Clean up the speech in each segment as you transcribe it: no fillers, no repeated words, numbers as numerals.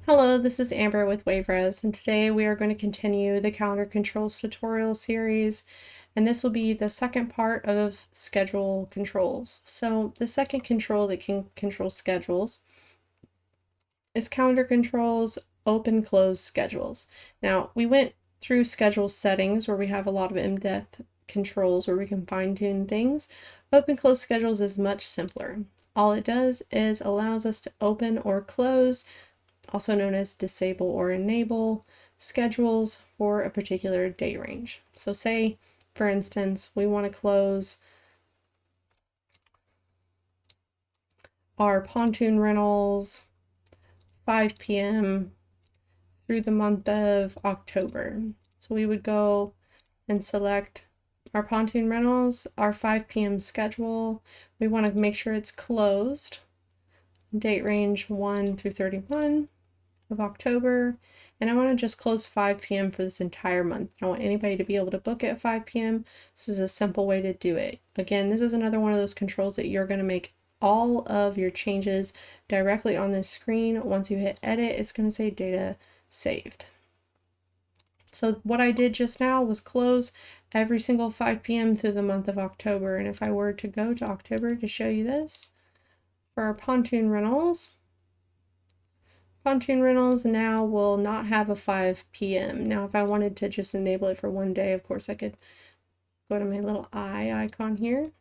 Hello, this is Amber with WaveRez, and today we are going to continue the calendar controls tutorial series, and this will be the second part of schedule controls. So the second control that can control schedules is calendar controls open-close schedules. Now, we went through schedule settings where we have a lot of in-depth controls where we can fine-tune things. Open-close schedules is much simpler. All it does is allows us to open or close, also known as disable or enable, schedules for a particular date range. So say, for instance, we want to close our pontoon rentals 5 p.m. through the month of October. So we would go and select our pontoon rentals, our 5 p.m. schedule. We want to make sure it's closed. Date range 1 through 31 of October, and I want to just close 5 p.m. for this entire month. I don't want anybody to be able to book it at 5 p.m. This is a simple way to do it. Again, this is another one of those controls that you're going to make all of your changes directly on this screen. Once you hit edit, it's going to say data saved. So what I did just now was close every single 5 p.m. through the month of October, and if I were to go to October to show you this, for our pontoon rentals now will not have a 5 p.m. Now, if I wanted to just enable it for one day, of course, I could go to my little eye icon here,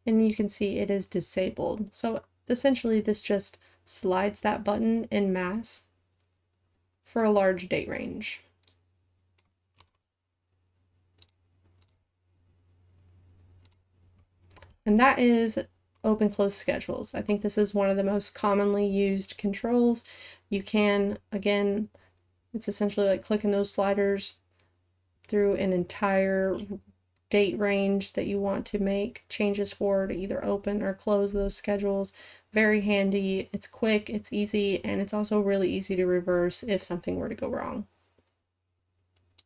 and you can see it is disabled. So essentially, this just slides that button en masse for a large date range. And that is open-close schedules. I think this is one of the most commonly used controls. You can, again, it's essentially like clicking those sliders through an entire date range that you want to make changes for, to either open or close those schedules. Very handy, it's quick, it's easy, and it's also really easy to reverse if something were to go wrong.